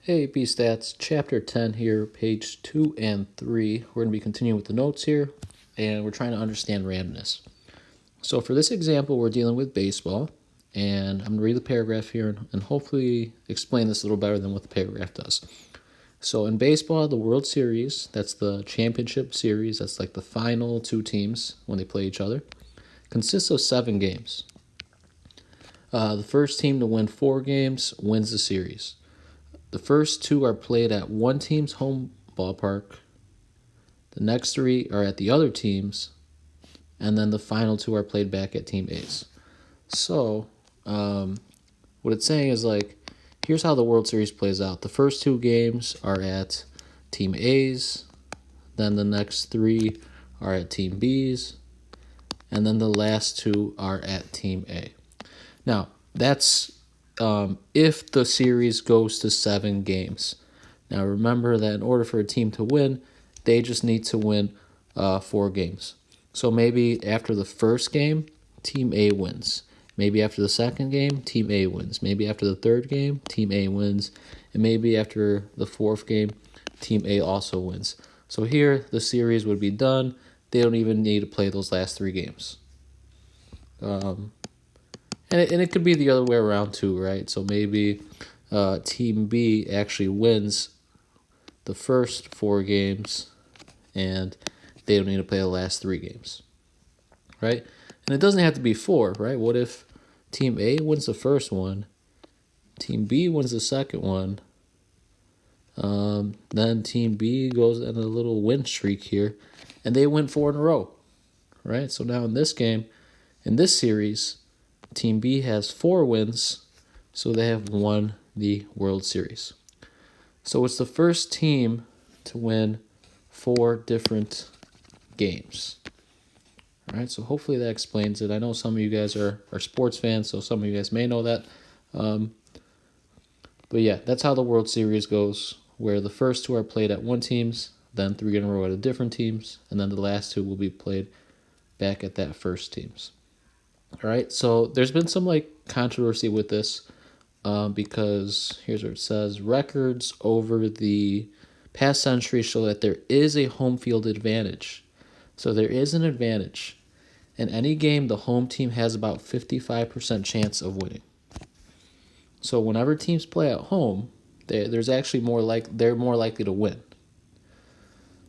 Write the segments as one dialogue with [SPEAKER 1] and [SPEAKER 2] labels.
[SPEAKER 1] Hey, B-Stats, Chapter 10 here, page 2 and 3. We're going to be continuing with the notes here, and we're trying to understand randomness. So for this example, we're dealing with baseball, and I'm going to read the paragraph here and hopefully explain this a little better than what the paragraph does. So in baseball, the World Series, that's the championship series, that's like the final two teams when they play each other, consists of 7 games. The first team to win 4 games wins the series. The first 2 are played at one team's home ballpark. The next 3 are at the other team's. And then the final 2 are played back at Team A's. So, what it's saying is here's how the World Series plays out. The first 2 games are at Team A's. Then the next 3 are at Team B's. And then the last 2 are at Team A. Now, that's if the series goes to 7 games. Now remember that in order for a team to win, they just need to win 4 games. So maybe after the first game, Team A wins. Maybe after the second game, Team A wins. Maybe after the third game, Team A wins. And maybe after the fourth game, Team A also wins. So here, the series would be done. They don't even need to play those last 3 games. And it could be the other way around too, right? So maybe Team B actually wins the first 4 games, and they don't need to play the last 3 games, right? And it doesn't have to be 4, right? What if Team A wins the first one, Team B wins the second one, then Team B goes on a little win streak here, and they win 4 in a row, right? So now in this game, in this series, Team B has 4 wins, so they have won the World Series. So it's the first team to win 4 different games. All right, so hopefully that explains it. I know some of you guys are sports fans, so some of you guys may know that. But yeah, that's how the World Series goes, where the first 2 are played at one team's, then 3 in a row at a different team's, and then the last 2 will be played back at that first team's. All right, so there's been some controversy with this because here's what it says. Records over the past century show that there is a home field advantage. So there is an advantage. In any game, the home team has about 55% chance of winning. So whenever teams play at home, there's actually they're more likely to win.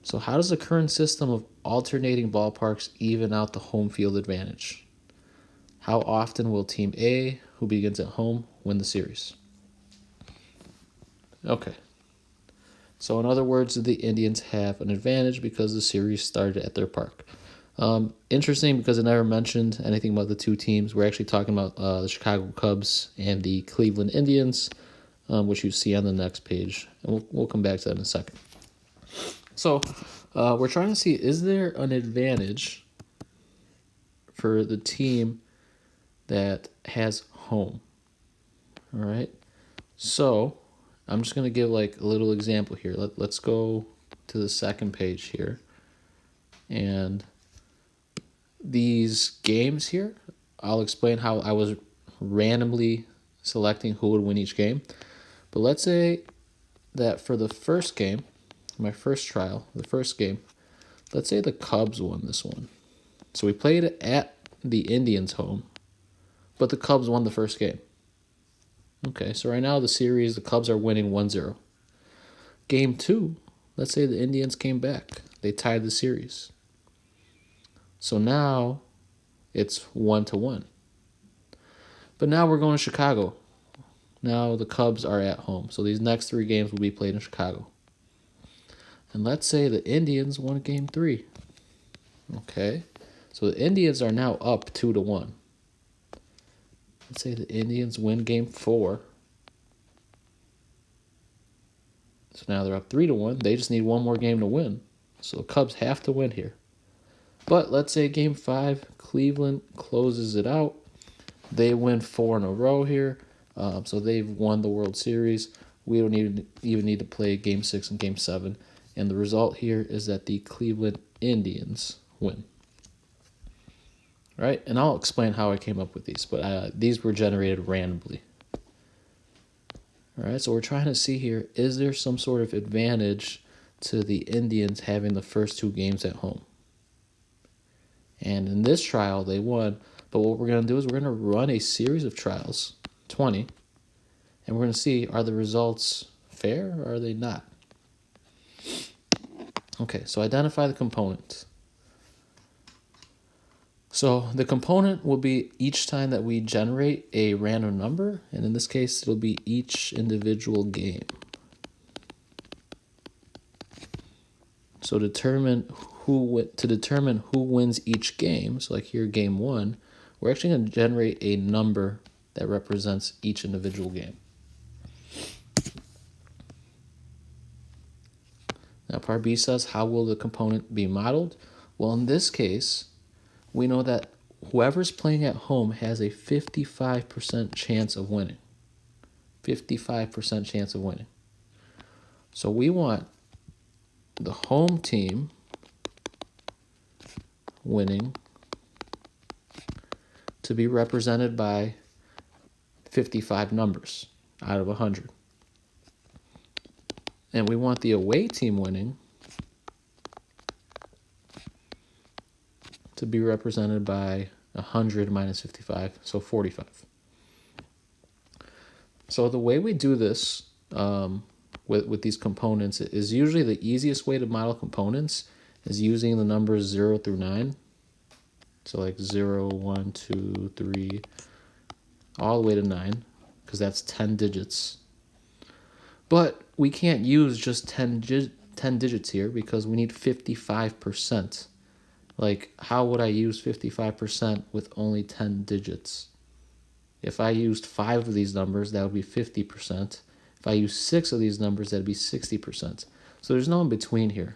[SPEAKER 1] So how does the current system of alternating ballparks even out the home field advantage? How often will Team A, who begins at home, win the series? Okay. So in other words, the Indians have an advantage because the series started at their park. Interesting because it never mentioned anything about the 2 teams. We're actually talking about the Chicago Cubs and the Cleveland Indians, which you see on the next page. And we'll come back to that in a second. So we're trying to see, is there an advantage for the team that has home? All right, so I'm just going to give a little example here. Let's go to the second page here. And these games here, I'll explain how I was randomly selecting who would win each game. But let's say that for the first game, my first trial, the first game, let's say the Cubs won this one. So we played it at the Indians' home, but the Cubs won the first game. Okay, so right now the series, the Cubs are winning 1-0. Game 2, let's say the Indians came back. They tied the series. So now it's 1-1. But now we're going to Chicago. Now the Cubs are at home. So these next 3 games will be played in Chicago. And let's say the Indians won game 3. Okay, so the Indians are now up 2-1. Let's say the Indians win game 4. So now they're up 3-1. They just need one more game to win. So the Cubs have to win here. But let's say game 5, Cleveland closes it out. They win 4 in a row here. So they've won the World Series. We don't even need to play game 6 and game 7. And the result here is that the Cleveland Indians win. Right? And I'll explain how I came up with these, but these were generated randomly. All right, so we're trying to see here, is there some sort of advantage to the Indians having the first 2 games at home? And in this trial, they won. But what we're going to do is we're going to run a series of trials, 20, and we're going to see, are the results fair or are they not? Okay, so identify the component. So the component will be each time that we generate a random number, and in this case, it'll be each individual game. So to determine who wins each game, so like here, game 1, we're actually going to generate a number that represents each individual game. Now, part B says, how will the component be modeled? Well, in this case, we know that whoever's playing at home has a 55% chance of winning. 55% chance of winning. So we want the home team winning to be represented by 55 numbers out of 100. And we want the away team winning to be represented by 100 minus 55, so 45. So the way we do this with these components is usually the easiest way to model components is using the numbers 0 through 9. So like 0, 1, 2, 3, all the way to 9, because that's 10 digits. But we can't use just 10 digits here because we need 55%. Like, how would I use 55% with only 10 digits? If I used 5 of these numbers, that would be 50%. If I use 6 of these numbers, that would be 60%. So there's no in between here.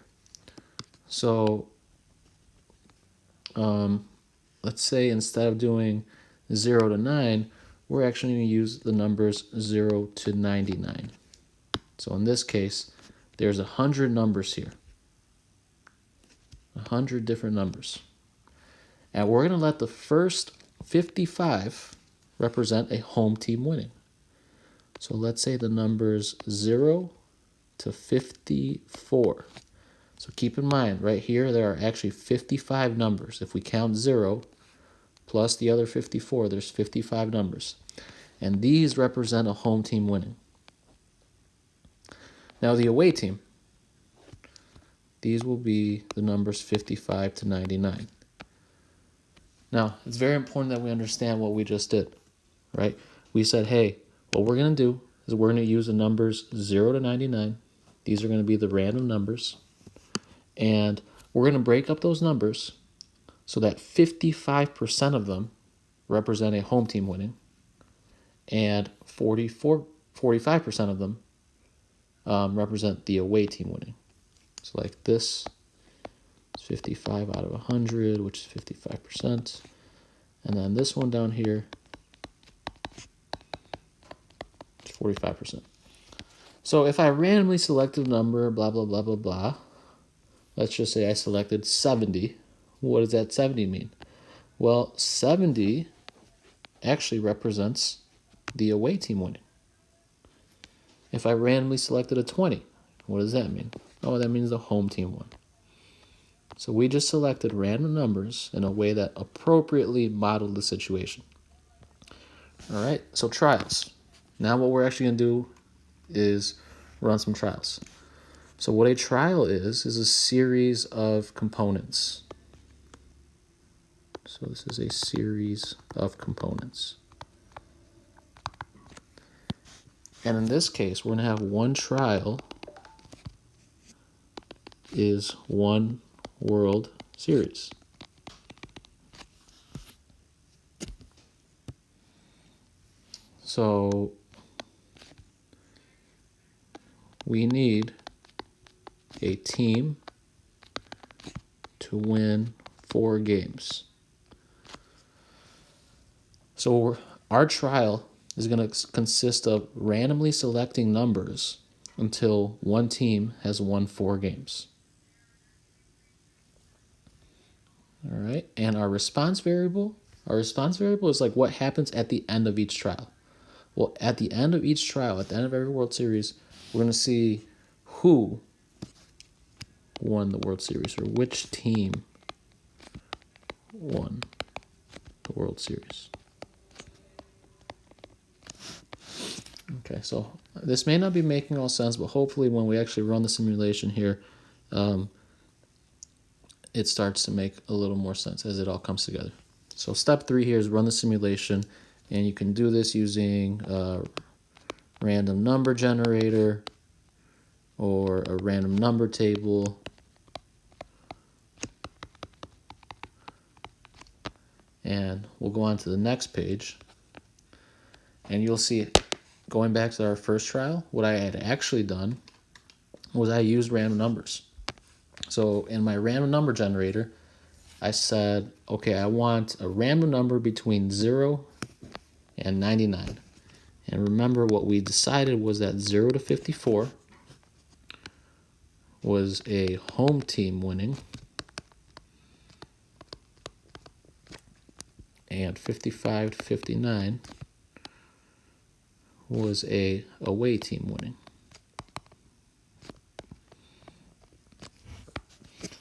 [SPEAKER 1] So let's say instead of doing 0 to 9, we're actually going to use the numbers 0 to 99. So in this case, there's 100 numbers here. 100 different numbers. And we're going to let the first 55 represent a home team winning. So let's say the numbers 0 to 54. So keep in mind, right here, there are actually 55 numbers. If we count 0 plus the other 54, there's 55 numbers. And these represent a home team winning. Now the away team, these will be the numbers 55 to 99. Now, it's very important that we understand what we just did, right? We said, hey, what we're going to do is we're going to use the numbers 0 to 99. These are going to be the random numbers. And we're going to break up those numbers so that 55% of them represent a home team winning, and 45% of them represent the away team winning. So like this is 55 out of 100, which is 55%. And then this one down here is 45%. So if I randomly selected a number, blah, blah, blah, blah, blah, let's just say I selected 70. What does that 70 mean? Well, 70 actually represents the away team winning. If I randomly selected a 20, what does that mean? Oh, that means the home team won. So we just selected random numbers in a way that appropriately modeled the situation. All right, so trials. Now what we're actually going to do is run some trials. So what a trial is a series of components. So this is a series of components. And in this case, we're going to have one trial is one World Series. So we need a team to win 4 games. So our trial is going to consist of randomly selecting numbers until one team has won 4 games. All right, and our response variable is like what happens at the end of each trial. Well, at the end of each trial, at the end of every World Series, we're going to see who won the World Series, or which team won the World Series. Okay, so this may not be making all sense, but hopefully when we actually run the simulation here, it starts to make a little more sense as it all comes together. So step 3 here is run the simulation, and you can do this using a random number generator or a random number table. And we'll go on to the next page, and you'll see, going back to our first trial, what I had actually done was I used random numbers. So in my random number generator, I said, okay, I want a random number between 0 and 99. And remember, what we decided was that 0 to 54 was a home team winning, and 55 to 59 was a away team winning.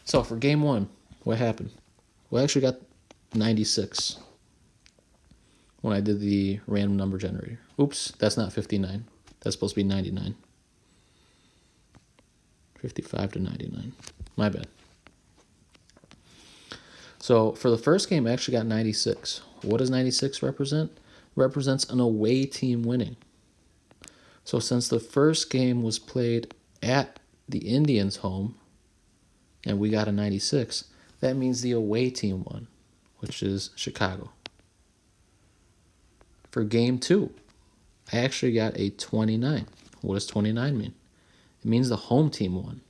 [SPEAKER 1] So for game 1, what happened? We actually got 96 when I did the random number generator. Oops, that's not 59. That's supposed to be 99. 55 to 99. My bad. So for the first game, I actually got 96. What does 96 represent? Represents an away team winning. So since the first game was played at the Indians' home, and we got a 96, that means the away team won, which is Chicago. For game 2, I actually got a 29. What does 29 mean? It means the home team won,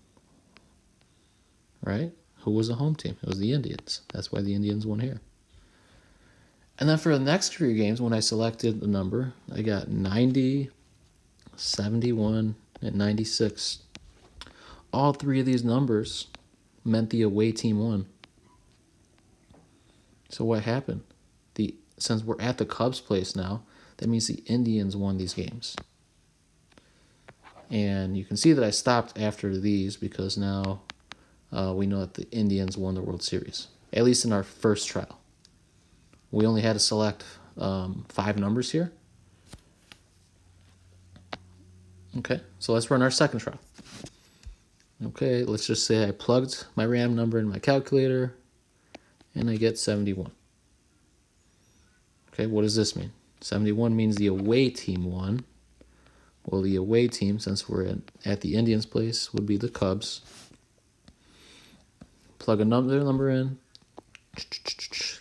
[SPEAKER 1] right? Who was the home team? It was the Indians. That's why the Indians won here. And then for the next 3 games, when I selected the number, I got 90, 71, and 96. All 3 of these numbers meant the away team won. So what happened? Since we're at the Cubs' place now, that means the Indians won these games. And you can see that I stopped after these because now we know that the Indians won the World Series, at least in our first trial. We only had to select 5 numbers here. Okay, so let's run our second trial. Okay, let's just say I plugged my random number in my calculator, and I get 71. Okay, what does this mean? 71 means the away team won. Well, the away team, since we're at the Indians' place, would be the Cubs. Plug another number in.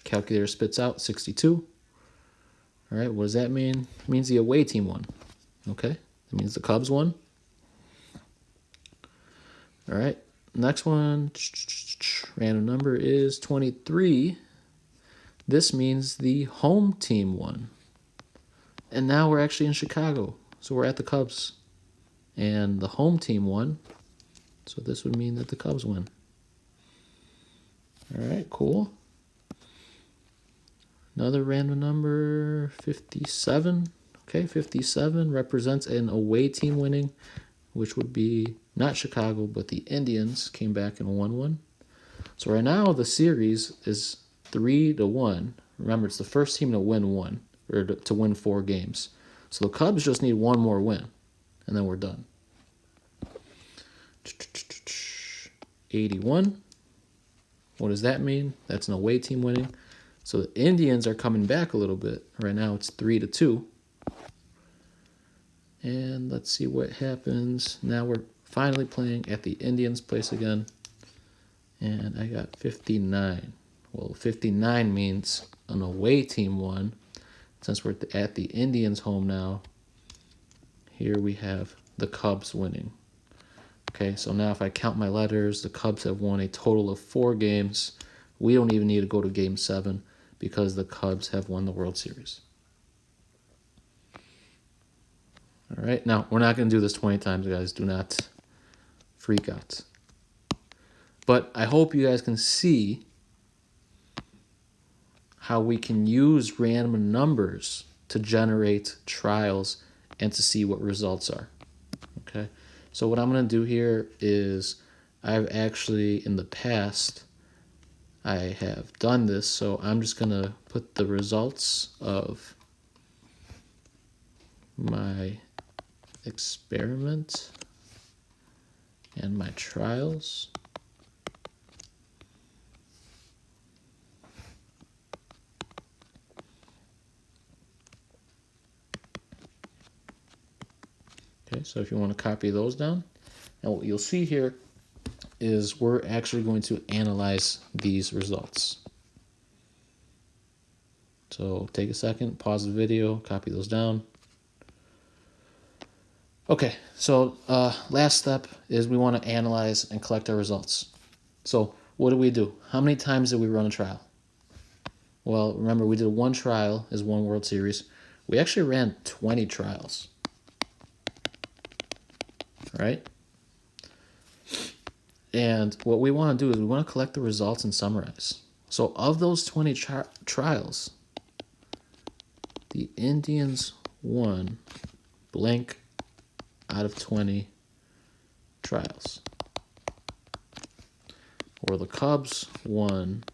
[SPEAKER 1] Calculator spits out 62. All right, what does that mean? It means the away team won. Okay, that means the Cubs won. All right, next one, random number is 23. This means the home team won. And now we're actually in Chicago. So we're at the Cubs. And the home team won. So this would mean that the Cubs win. All right, cool. Another random number, 57. Okay, 57 represents an away team winning, which would be not Chicago, but the Indians came back and won one. So right now the series is 3-1. Remember, it's the first team to win one, or to win 4 games. So the Cubs just need one more win, and then we're done. 81. What does that mean? That's an away team winning. So the Indians are coming back a little bit. Right now it's 3-2. And let's see what happens. Now we're finally playing at the Indians' place again. And I got 59. Well, 59 means an away team won. Since we're at the Indians' home now, here we have the Cubs winning. Okay, so now if I count my letters, the Cubs have won a total of 4 games. We don't even need to go to Game 7 because the Cubs have won the World Series. All right, now we're not going to do this 20 times, guys. Do not freak out. But I hope you guys can see how we can use random numbers to generate trials and to see what results are. Okay, so what I'm going to do here is I've actually in the past I have done this, so I'm just going to put the results of my experiment and my trials. Okay, so if you want to copy those down, and what you'll see here is we're actually going to analyze these results. So take a second, pause the video, copy those down. Okay, so last step is we want to analyze and collect our results. So what do? How many times did we run a trial? Well, remember we did one trial as one World Series. We actually ran 20 trials. Right? And what we want to do is we want to collect the results and summarize. So of those 20 trials, the Indians won blank out of 20 trials. Or the Cubs won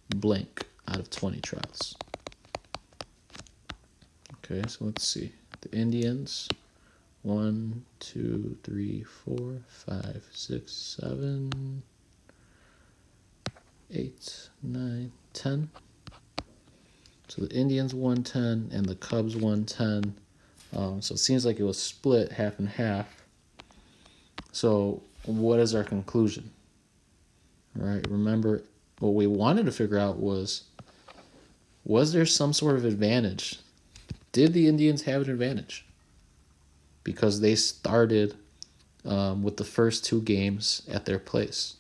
[SPEAKER 1] blank out of 20 trials. Okay, so let's see. The Indians 1, 2, 3, 4, 5, 6, 7, 8, 9, 10. So the Indians won 10 and the Cubs won 10. So it seems like it was split half and half. So what is our conclusion? All right, remember what we wanted to figure out was there some sort of advantage? Did the Indians have an advantage? Because they started with the first 2 games at their place.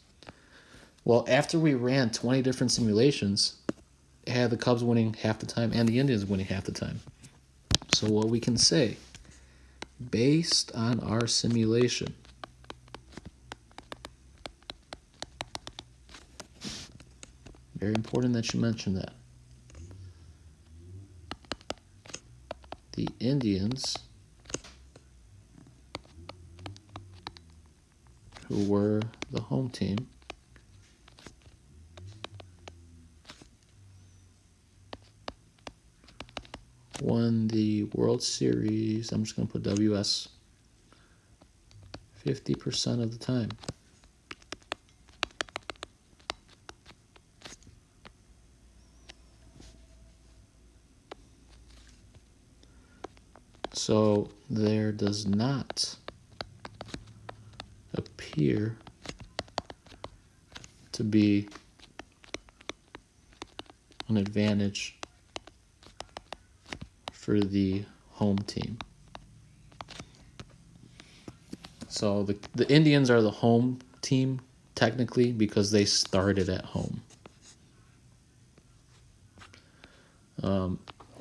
[SPEAKER 1] Well, after we ran 20 different simulations, it had the Cubs winning half the time and the Indians winning half the time. So what we can say, based on our simulation, very important that you mention that, the Indians, who were the home team, won the World Series, I'm just going to put WS, 50% of the time. So there does not appear to be an advantage for the home team. So the Indians are the home team technically because they started at home.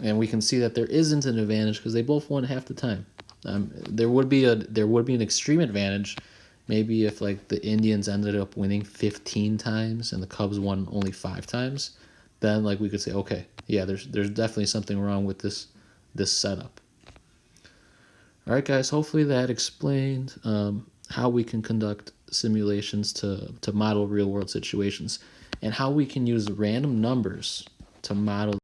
[SPEAKER 1] And we can see that there isn't an advantage because they both won half the time. There would be an extreme advantage, maybe if like the Indians ended up winning 15 times and the Cubs won only 5 times, then like we could say, okay, yeah, there's definitely something wrong with this setup. All right, guys, hopefully that explained how we can conduct simulations to model real world situations and how we can use random numbers to model